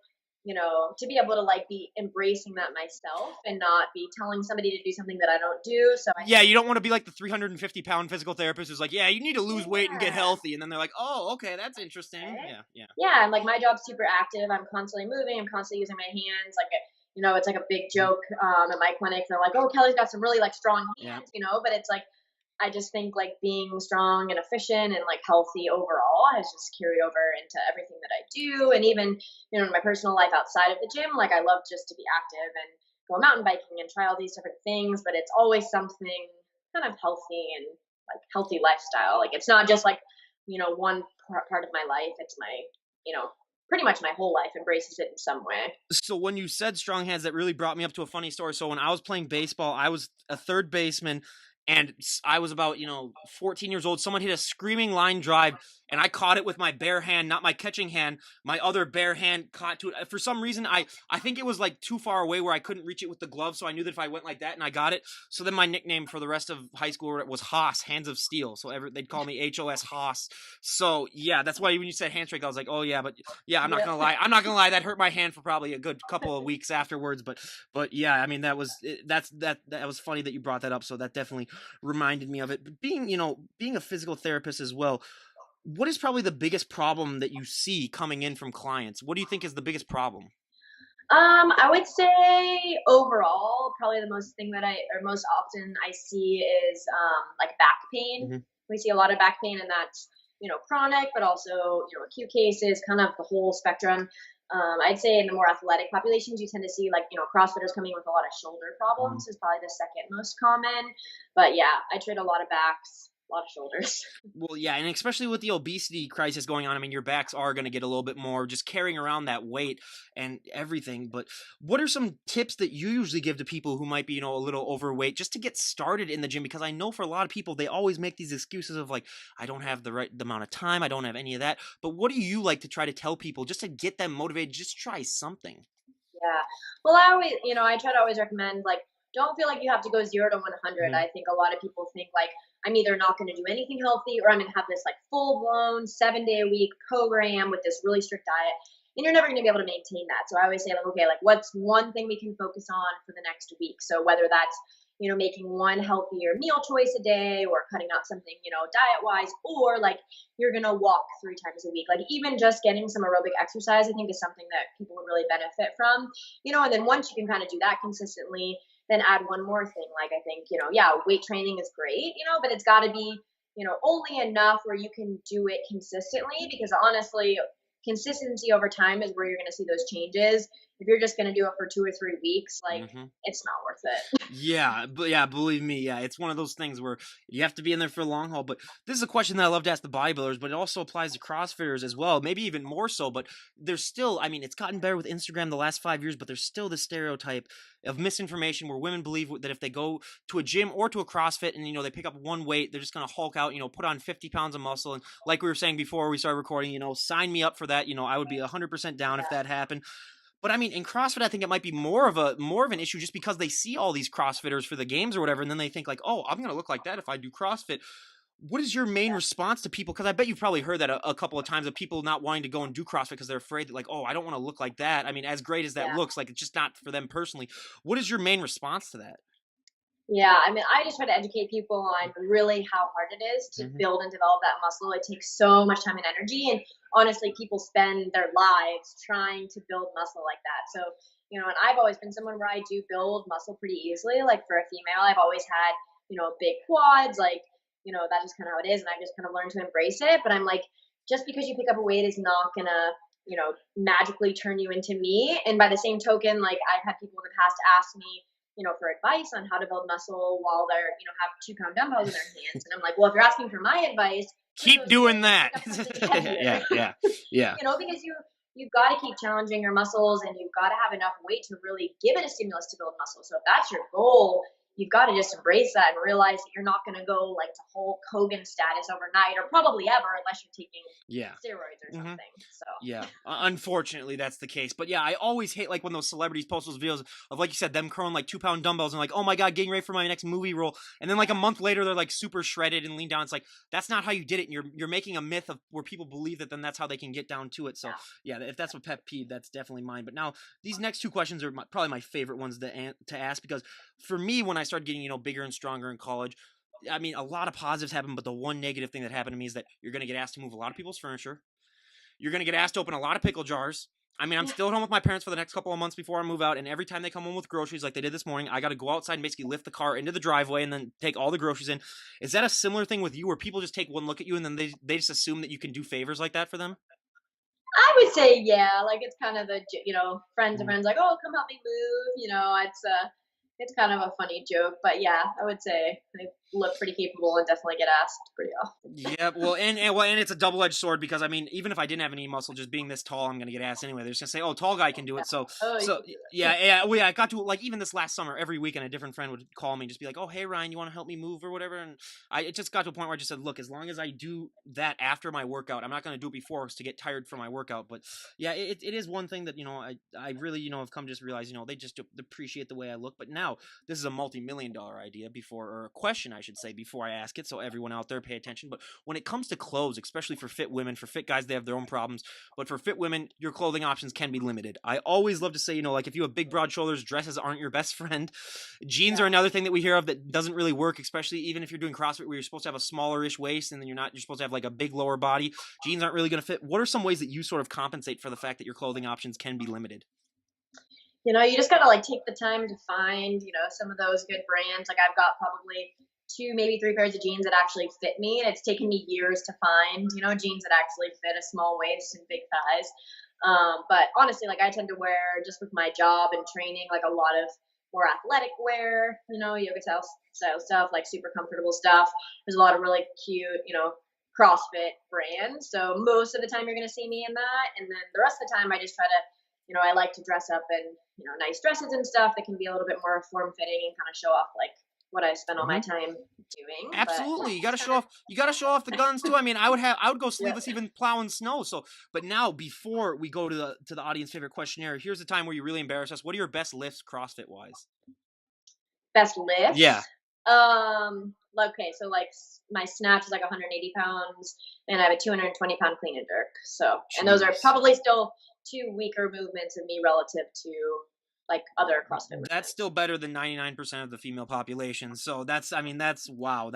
Speaker 2: to be able to like be embracing that myself and not be telling somebody to do something that I don't do. So I
Speaker 1: Yeah,
Speaker 2: think,
Speaker 1: you don't want to be like the 350-pound physical therapist who's like, yeah, you need to lose weight and get
Speaker 2: yeah,
Speaker 1: healthy. And then they're like, oh, okay, that's interesting.
Speaker 2: right?
Speaker 1: Yeah, yeah.
Speaker 2: Yeah, and like my job's super active. I'm constantly moving. I'm constantly using my hands. Like, it's like a big
Speaker 1: Mhm.
Speaker 2: joke at my clinic. They're like, "Oh, Kelly's got some really like strong
Speaker 1: Yeah.
Speaker 2: hands," but it's like I just think like being strong and efficient and like healthy overall has just carried over into everything that I do, and even in my personal life outside of the gym. Like I love just to be active and go mountain biking and try all these different things, but it's always something kind of healthy and like healthy lifestyle. Like it's not just like one part of my life. It's my pretty much my whole life embraces it in some way.
Speaker 1: So when you said strong hands, that really brought me up to a funny story. So when I was playing baseball, I was a third baseman and I was about, 14 years old. Someone hit a screaming line drive and I caught it with my bare hand, not my catching hand. My other bare hand caught to it. For some reason, I think it was like too far away where I couldn't reach it with the glove. So I knew that if I went like that and I got it. So then my nickname for the rest of high school was Haas, Hands of Steel. So they'd call me HOS Haas. So yeah, that's why when you said handshake, I was like, oh yeah, but yeah, I'm not
Speaker 2: Yeah.
Speaker 1: gonna lie. I'm not gonna lie. That hurt my hand for probably a good couple of weeks afterwards. But yeah, I mean that was funny that you brought that up. So that definitely reminded me of it. But being a physical therapist as well, what is probably the biggest problem that you see coming in from clients? What do you think is the biggest problem?
Speaker 2: I would say overall, probably the most thing that most often I see is like back pain.
Speaker 1: Hmm.
Speaker 2: We see a lot of back pain, and that's chronic, but also acute cases, kind of the whole spectrum. I'd say in the more athletic populations, you tend to see like CrossFitters coming with a lot of shoulder
Speaker 1: Hmm.
Speaker 2: problems is probably the second most common. But yeah, I treat a lot of backs. a lot of shoulders.
Speaker 1: Well, yeah, and especially with the obesity crisis going on, I mean, your backs are going to get a little bit more just carrying around that weight and everything. But what are some tips that you usually give to people who might be, a little overweight just to get started in the gym? Because I know for a lot of people, they always make these excuses of like, I don't have the amount of time, I don't have any of that. But what do you like to try to tell people just to get them motivated? Just try something.
Speaker 2: Yeah. Well, I always, I try to always recommend like don't feel like you have to go 0 to 100.
Speaker 1: Hmm.
Speaker 2: I think a lot of people think like I'm either not going to do anything healthy or I'm going to have this like full blown 7 day a week program with this really strict diet. And you're never going to be able to maintain that. So I always say like, okay, like what's one thing we can focus on for the next week? So whether that's making one healthier meal choice a day or cutting out something, diet wise, or like you're going to walk 3 times a week. Like even just getting some aerobic exercise, I think is something that people would really benefit from, and then once you can kind of do that consistently, then add one more thing. Like I think, yeah, weight training is great, but it's got to be, only enough where you can do it consistently because honestly, consistency over time is where you're going to see those changes. If you're just going to do it for 2 or 3 weeks, like
Speaker 1: Hmm.
Speaker 2: it's not worth it.
Speaker 1: Yeah, but yeah, believe me, yeah, it's one of those things where you have to be in there for the long haul. But this is a question that I love to ask the bodybuilders, but it also applies to CrossFitters as well, maybe even more so. But there's still, I mean, it's gotten better with Instagram the last 5 years, but there's still this stereotype of misinformation where women believe that if they go to a gym or to a CrossFit and they pick up one weight, they're just gonna hulk out, put on 50 pounds of muscle. And like we were saying before we started recording, sign me up for that. I would be 100% down if
Speaker 2: Yeah.
Speaker 1: that happened. But I mean, in CrossFit, I think it might be more of an issue just because they see all these CrossFitters for the games or whatever, and then they think like, oh, I'm gonna look like that if I do CrossFit. What is your main response to people? Because I bet you've probably heard that a couple of times of people not wanting to go and do CrossFit because they're afraid that like, oh, I don't want to look like that. I mean, as great as that
Speaker 2: Yeah.
Speaker 1: looks, like it's just not for them personally. What is your main response to that?
Speaker 2: Yeah, I mean, I just try to educate people on really how hard it is to
Speaker 1: Hmm.
Speaker 2: build and develop that muscle. It takes so much time and energy. And honestly, people spend their lives trying to build muscle like that. So, and I've always been someone where I do build muscle pretty easily. Like for a female, I've always had, big quads, like, that's just kind of how it is. And I just kind of learned to embrace it. But I'm like, just because you pick up a weight is not going to, magically turn you into me. And by the same token, like I've had people in the past ask me, for advice on how to build muscle while they're, have 2 pound dumbbells in their hands. And I'm like, well, if you're asking for my advice, please go
Speaker 1: Keep
Speaker 2: to the
Speaker 1: doing
Speaker 2: gym,
Speaker 1: that.
Speaker 2: pick up something heavier.
Speaker 1: Yeah, yeah, yeah.
Speaker 2: Because you've got to keep challenging your muscles and you've got to have enough weight to really give it a stimulus to build muscle. So if that's your goal, you've got to just embrace that and realize that you're not going to go like to Hulk Hogan status overnight or probably ever unless you're taking
Speaker 1: Yeah.
Speaker 2: steroids or
Speaker 1: Hmm.
Speaker 2: something. So
Speaker 1: Yeah, unfortunately, that's the case. But yeah, I always hate like when those celebrities post those videos of like you said, them curling like 2 pound dumbbells and like, oh my god, getting ready for my next movie role. And then like a month later, they're like super shredded and lean down. It's like that's not how you did it. And you're making a myth of where people believe that then that's how they can get down to it. So yeah, if that's what pet peeve, that's definitely mine. But now these next two questions are probably my favorite ones to ask because for me, when I started getting bigger and stronger in college. I mean, a lot of positives happen, but the one negative thing that happened to me is that you're going to get asked to move a lot of people's furniture. You're going to get asked to open a lot of pickle jars. I mean, I'm
Speaker 2: yeah.
Speaker 1: still at home with my parents for the next couple of months before I move out, and every time they come home with groceries like they did this morning, I got to go outside and basically lift the car into the driveway and then take all the groceries in. Is that a similar thing with you where people just take one look at you and then they just assume that you can do favors like that for them?
Speaker 2: I would say, yeah, like it's kind of the, friends of
Speaker 1: Mhm.
Speaker 2: friends, like, oh, come help me move. It's kind of a funny joke, but yeah, I would say they look pretty capable and definitely get asked pretty often.
Speaker 1: Yeah, well, and it's a double-edged sword because I mean, even if I didn't have any muscle, just being this tall, I'm gonna get asked anyway. They're just gonna say, "Oh, tall guy can do
Speaker 2: Yeah.
Speaker 1: it." So,
Speaker 2: Oh, you
Speaker 1: so
Speaker 2: can do it.
Speaker 1: yeah, yeah, well, yeah. I got to like even this last summer, every weekend, a different friend would call me and just be like, "Oh, hey Ryan, you want to help me move or whatever?" And it just got to a point where I just said, "Look, as long as I do that after my workout, I'm not gonna do it before to get tired from my workout." But yeah, it is one thing that I really have come to just realize they just appreciate the way I look. But now this is a multi-million-dollar idea before or a question I should say before I ask it, so everyone out there pay attention. But when it comes to clothes, especially for fit women, for fit guys, they have their own problems. But for fit women, your clothing options can be limited. I always love to say, like if you have big, broad shoulders, dresses aren't your best friend. Jeans are
Speaker 2: Yeah.
Speaker 1: another thing that we hear of that doesn't really work, especially even if you're doing CrossFit where you're supposed to have a smaller-ish waist and then you're supposed to have like a big lower body. Jeans aren't really going to fit. What are some ways that you sort of compensate for the fact that your clothing options can be limited?
Speaker 2: You just gotta like take the time to find, some of those good brands. Like I've got probably 2, maybe 3 pairs of jeans that actually fit me, and it's taken me years to find, jeans that actually fit a small waist and big thighs. But honestly, like I tend to wear just with my job and training, like a lot of, more athletic wear, yoga style stuff, like super comfortable stuff. There's a lot of really cute, CrossFit brands. So most of the time you're going to see me in that. And then the rest of the time I just try to, I like to dress up in, nice dresses and stuff that can be a little bit more form fitting and kind of show off like what I spend all my time doing.
Speaker 1: Absolutely.
Speaker 2: But,
Speaker 1: You got to show off. You got to show off the guns too. I mean, I would go sleeveless even plowing snow. So, but now before we go to the audience favorite questionnaire, here's the time where you really embarrass us. What are your best lifts CrossFit wise?
Speaker 2: Best lifts?
Speaker 1: Yeah.
Speaker 2: Okay, so like my snatch is like 180 pounds, and I have a 220 pound clean and jerk. So, and those are probably still 2 weaker movements of me relative to like other CrossFit movements.
Speaker 1: That's still better than 99% of the female population. So that's wow.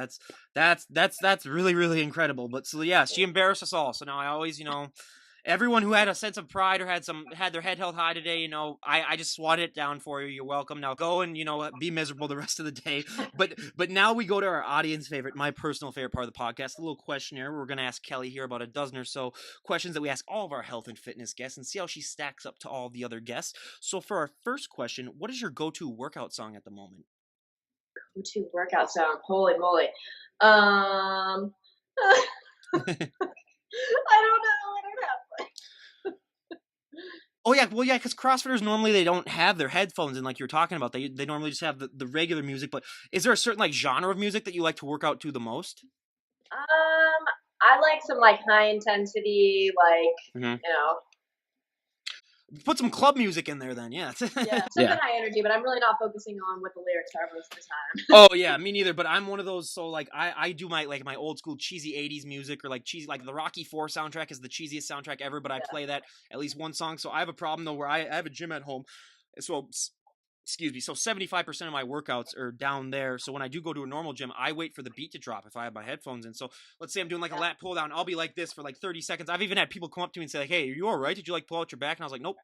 Speaker 1: That's really, really incredible. But so yeah, she embarrassed us all. So now I always, everyone who had a sense of pride or had their head held high today, I just swatted it down for you. You're welcome. Now go and, be miserable the rest of the day. But now we go to our audience favorite, my personal favorite part of the podcast, a little questionnaire. We're going to ask Kelly here about a dozen or so questions that we ask all of our health and fitness guests and see how she stacks up to all the other guests. So for our first question, what is your go-to workout song at the moment?
Speaker 2: Go-to workout song? Holy moly. I don't know.
Speaker 1: Oh yeah, well yeah, because CrossFitters normally they don't have their headphones and like you're talking about, they normally just have the regular music. But is there a certain like genre of music that you like to work out to the most?
Speaker 2: I like some like high intensity, like
Speaker 1: Put some club music in there then, yeah.
Speaker 2: Yeah, something high energy, but I'm really not focusing on what the lyrics are most of the time.
Speaker 1: Oh yeah, me neither. But I'm one of those. So like I do my old school cheesy '80s music or like cheesy like the Rocky IV soundtrack is the cheesiest soundtrack ever. But I play that at least one song. So I have a problem though where I have a gym at home. So excuse me. So 75% of my workouts are down there. So when I do go to a normal gym, I wait for the beat to drop if I have my headphones in. So let's say I'm doing like a lat pull down. I'll be like this for like 30 seconds. I've even had people come up to me and say like, "Hey, are you all right? Did you like pull out your back?" And I was like, "Nope,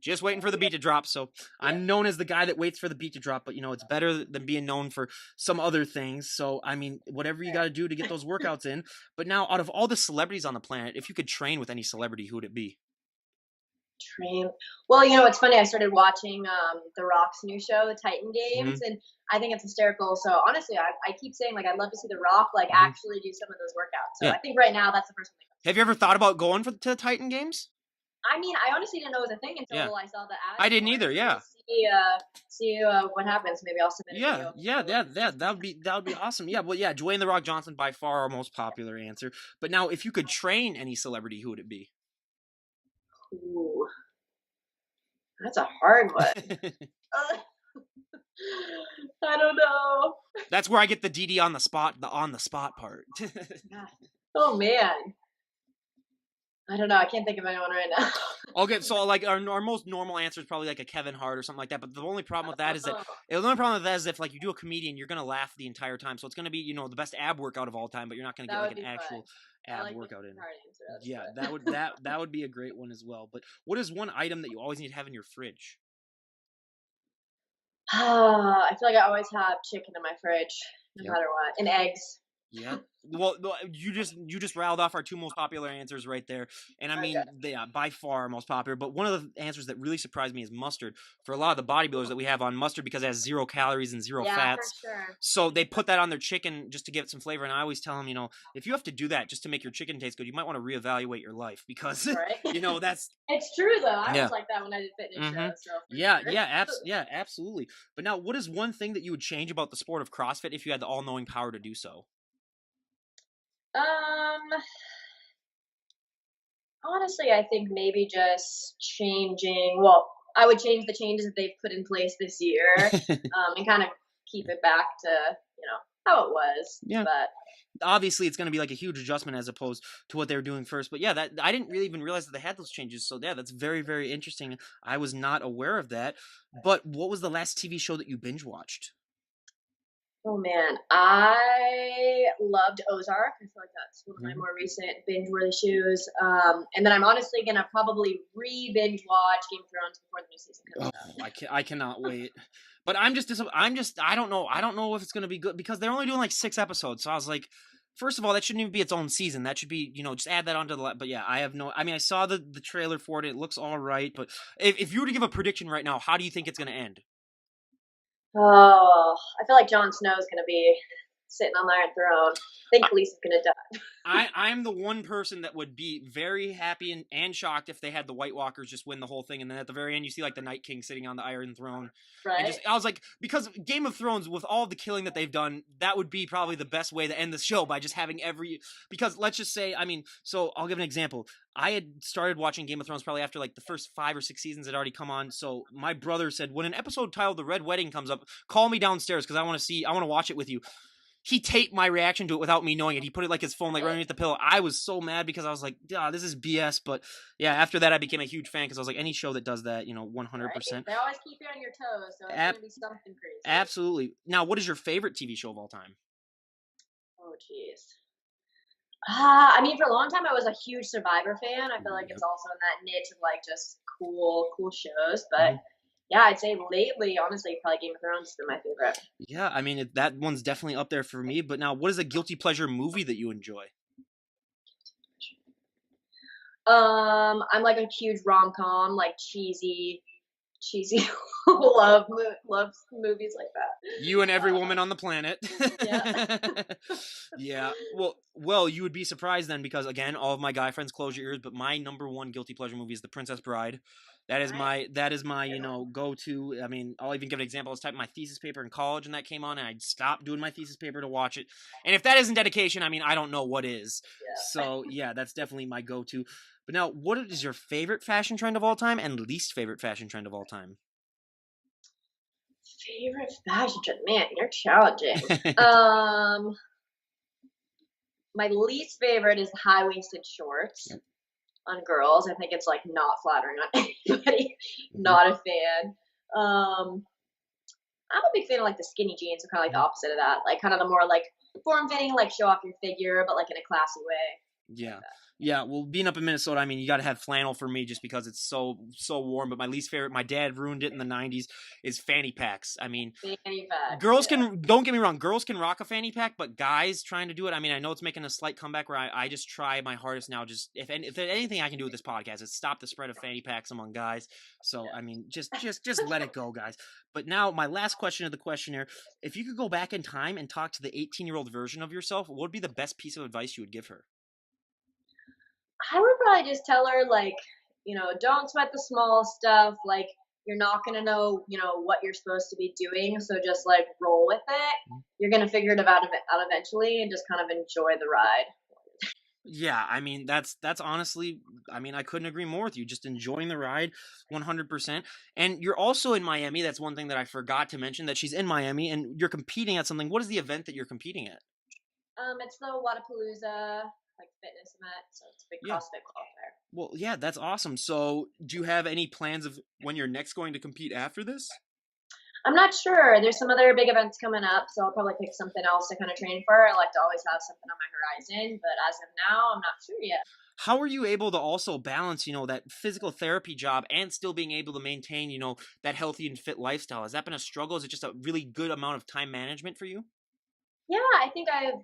Speaker 1: just waiting for the beat to drop." So I'm known as the guy that waits for the beat to drop, but it's better than being known for some other things. So, I mean, whatever you got to do to get those workouts in. But now out of all the celebrities on the planet, if you could train with any celebrity, who would it be?
Speaker 2: Train. Well, it's funny. I started watching The Rock's new show, The Titan Games, and I think it's hysterical. So honestly, I keep saying like I'd love to see The Rock like actually do some of those workouts. So I think right now that's the first one.
Speaker 1: Have you ever thought about going to the Titan Games?
Speaker 2: I mean, I honestly didn't know it was a thing until I saw the ad.
Speaker 1: I didn't either. Yeah.
Speaker 2: See what happens. Maybe I'll submit a video.
Speaker 1: Yeah. That would be awesome. Yeah. Well, yeah. Dwayne The Rock Johnson by far our most popular answer. But now, if you could train any celebrity, who would it be?
Speaker 2: Ooh, that's a hard one. I don't know.
Speaker 1: That's where I get the DD on the spot part.
Speaker 2: Oh man. I don't know. I can't think of anyone right now.
Speaker 1: Okay, so like our most normal answer is probably like a Kevin Hart or something like that. But the only problem with that is if like you do a comedian, you're gonna laugh the entire time. So it's gonna be the best ab workout of all time, but you're not gonna get like an actual ab workout in. Yeah, that would be a great one as well. But what is one item that you always need to have in your fridge?
Speaker 2: I feel like I always have chicken in my fridge, no matter what, and eggs.
Speaker 1: Yeah. Well, you just rattled off our two most popular answers right there, and I mean, they are by far our most popular. But one of the answers that really surprised me is mustard. For a lot of the bodybuilders that we have on mustard, because it has 0 calories and 0 fats,
Speaker 2: for sure.
Speaker 1: so they put that on their chicken just to give it some flavor. And I always tell them, if you have to do that just to make your chicken taste good, you might want to reevaluate your life because that's
Speaker 2: it's true though. I was like that when I did fitness shows. So
Speaker 1: absolutely. But now, what is one thing that you would change about the sport of CrossFit if you had the all-knowing power to do so?
Speaker 2: Honestly, I think maybe just changing. Well, I would change the changes that they've put in place this year, and kind of keep it back to how it was.
Speaker 1: Yeah.
Speaker 2: But
Speaker 1: obviously, it's going to be like a huge adjustment as opposed to what they were doing first. But yeah, that I didn't really even realize that they had those changes. So yeah, that's very, very interesting. I was not aware of that. But what was the last TV show that you binge watched?
Speaker 2: Oh man, I loved Ozark. I feel like that's one of my more recent binge-worthy shows. And then I'm honestly gonna probably re-binge watch Game of Thrones before the new season comes out.
Speaker 1: I cannot wait. But I don't know if it's gonna be good because they're only doing like 6 episodes. So I was like, first of all, that shouldn't even be its own season. That should be, just add that onto the. But yeah, I saw the trailer for it. It looks all right. But if you were to give a prediction right now, how do you think it's gonna end?
Speaker 2: Oh, I feel like Jon Snow's gonna be sitting on the Iron Throne. I think Khaleesi's gonna die.
Speaker 1: I'm the one person that would be very happy and shocked if they had the White Walkers just win the whole thing, and then at the very end you see like the Night King sitting on the Iron Throne, and
Speaker 2: Right?
Speaker 1: just I was like, because Game of Thrones with all the killing that they've done, that would be probably the best way to end the show by just having every, because let's just say, I mean, so I'll give an example. I had started watching Game of Thrones probably after like the first 5 or 6 seasons had already come on. So my brother said, when an episode titled "The Red Wedding" comes up, call me downstairs because I want to watch it with you. He taped my reaction to it without me knowing it. He put it like his phone like right underneath the pillow. I was so mad because I was like, "Ah, this is BS." But yeah, after that I became a huge fan because I was like, any show that does that, 100%.
Speaker 2: Right? They always keep you on your toes, so it's gonna be something crazy.
Speaker 1: Absolutely. Now, what is your favorite TV show of all time?
Speaker 2: Oh, jeez. I mean, for a long time, I was a huge Survivor fan. I feel like it's also in that niche of like just cool shows. But yeah, I'd say lately, honestly, probably Game of Thrones has been my favorite.
Speaker 1: Yeah, I mean that one's definitely up there for me. But now, what is a guilty pleasure movie that you enjoy?
Speaker 2: I'm like a huge rom com, like cheesy love movies like that.
Speaker 1: You and every woman on the planet.
Speaker 2: Yeah.
Speaker 1: Yeah. Well, you would be surprised then because again, all of my guy friends, close your ears. But my number one guilty pleasure movie is The Princess Bride. That is my go to. I mean, I'll even give an example. I was typing my thesis paper in college, and that came on, and I'd stop doing my thesis paper to watch it. And if that isn't dedication, I mean, I don't know what is.
Speaker 2: Yeah.
Speaker 1: So yeah, that's definitely my go to. But now, what is your favorite fashion trend of all time and least favorite fashion trend of all time?
Speaker 2: Favorite fashion trend, man, you're challenging. Um, my least favorite is high waisted shorts on girls. I think it's like not flattering on anybody. Not a fan. I'm a big fan of like the skinny jeans, so kind of like the opposite of that, like kind of the more like form fitting, like show off your figure, but like in a classy way.
Speaker 1: Yeah. Yeah, well, being up in Minnesota, I mean, you got to have flannel for me just because it's so warm. But my least favorite, my dad ruined it in the '90s, is fanny packs. I mean,
Speaker 2: Fanny pack.
Speaker 1: girls can, don't get me wrong, girls can rock a fanny pack, but guys trying to do it, I mean, I know it's making a slight comeback where I just try my hardest now. Just if there's anything I can do with this podcast is stop the spread of fanny packs among guys. So I mean, just let it go, guys. But now my last question of the questionnaire: if you could go back in time and talk to the 18-year-old version of yourself, what would be the best piece of advice you would give her?
Speaker 2: I would probably just tell her like, don't sweat the small stuff. Like you're not gonna know, what you're supposed to be doing. So just like roll with it. You're gonna figure it out eventually, and just kind of enjoy the ride.
Speaker 1: Yeah, I mean that's honestly, I mean I couldn't agree more with you. Just enjoying the ride, 100%. And you're also in Miami. That's one thing that I forgot to mention, that she's in Miami and you're competing at something. What is the event that you're competing at?
Speaker 2: It's the Wadapalooza like fitness event, so it's a big
Speaker 1: Yeah.
Speaker 2: CrossFit qualifier.
Speaker 1: Well, yeah, that's awesome. So, do you have any plans of when you're next going to compete after this?
Speaker 2: I'm not sure. There's some other big events coming up, so I'll probably pick something else to kind of train for. I like to always have something on my horizon, but as of now, I'm not sure yet.
Speaker 1: How are you able to also balance, that physical therapy job and still being able to maintain, that healthy and fit lifestyle? Has that been a struggle? Is it just a really good amount of time management for you?
Speaker 2: Yeah, I think I've,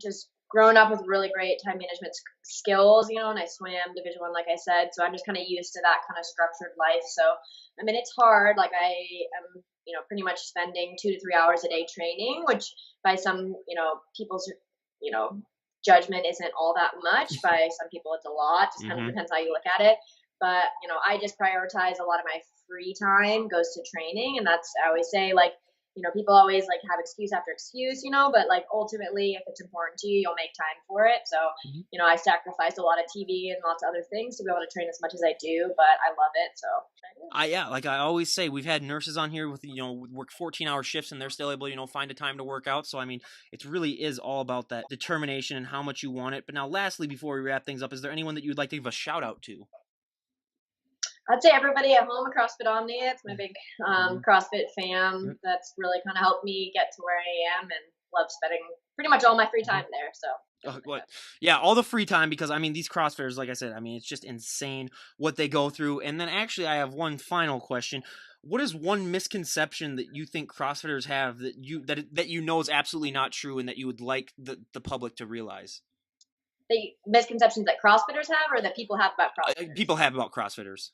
Speaker 2: just grown up with really great time management skills, and I swam Division 1, like I said, so I'm just kind of used to that kind of structured life. So, I mean, it's hard. Like I am, pretty much spending 2 to 3 hours a day training, which by some, people's, you know, judgment isn't all that much. By some people, it's a lot. Just kind of depends how you look at it. But, I just prioritize a lot of my free time goes to training. And that's, I always say, like, people always like have excuse after excuse, but like ultimately, if it's important to you, you'll make time for it. So, I sacrificed a lot of TV and lots of other things to be able to train as much as I do, but I love it. So,
Speaker 1: Yeah, like I always say, we've had nurses on here with work 14-hour shifts and they're still able to find a time to work out. So I mean, it really is all about that determination and how much you want it. But now, lastly, before we wrap things up, is there anyone that you'd like to give a shout out to?
Speaker 2: I'd say everybody at home at CrossFit Omni. It's my big CrossFit fam that's really kind of helped me get to where I am, and love spending pretty much all my free time there. So.
Speaker 1: What? Yeah, all the free time, because I mean these CrossFitters, like I said, I mean it's just insane what they go through. And then actually, I have one final question. What is one misconception that you think CrossFitters have that is absolutely not true, and that you would like the public to realize?
Speaker 2: The misconceptions that CrossFitters have, or that people have about CrossFitters?
Speaker 1: People have about CrossFitters.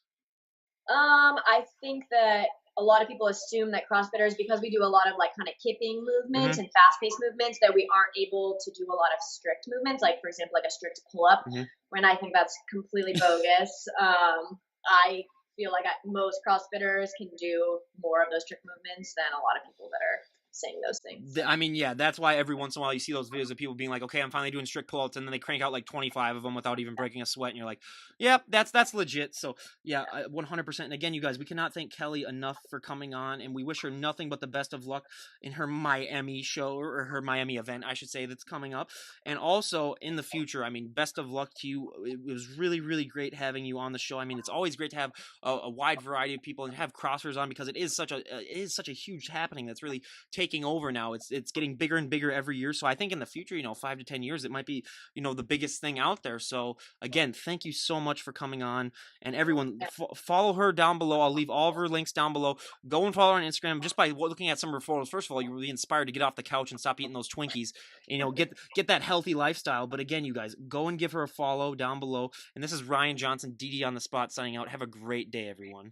Speaker 2: I think that a lot of people assume that CrossFitters, because we do a lot of like kind of kipping movements
Speaker 1: Mm-hmm.
Speaker 2: and fast-paced movements, that we aren't able to do a lot of strict movements, like for example, like a strict pull-up.
Speaker 1: Mm-hmm.
Speaker 2: When I think that's completely bogus. I feel like most CrossFitters can do more of those strict movements than a lot of people that are saying those things.
Speaker 1: I mean, yeah, that's why every once in a while you see those videos of people being like, okay, I'm finally doing strict pull-ups, and then they crank out like 25 of them without even breaking a sweat, and you're like, yep, that's legit. So yeah, 100%. And again, you guys, we cannot thank Kelly enough for coming on, and we wish her nothing but the best of luck in her Miami show, or her Miami event, I should say, that's coming up. And also in the future, I mean, best of luck to you. It was really, really great having you on the show. I mean, it's always great to have a wide variety of people and have crossers on, because it is such a huge happening that's really taking over now. It's getting bigger and bigger every year. So I think in the future, 5 to 10 years, it might be, the biggest thing out there. So again, thank you so much for coming on, and everyone follow her down below. I'll leave all of her links down below. Go and follow her on Instagram just by looking at some of her photos. First of all, you're really inspired to get off the couch and stop eating those Twinkies, and, get that healthy lifestyle. But again, you guys, go and give her a follow down below. And this is Ryan Johnson, DD on the spot, signing out. Have a great day, everyone.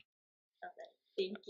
Speaker 2: Okay. Thank you.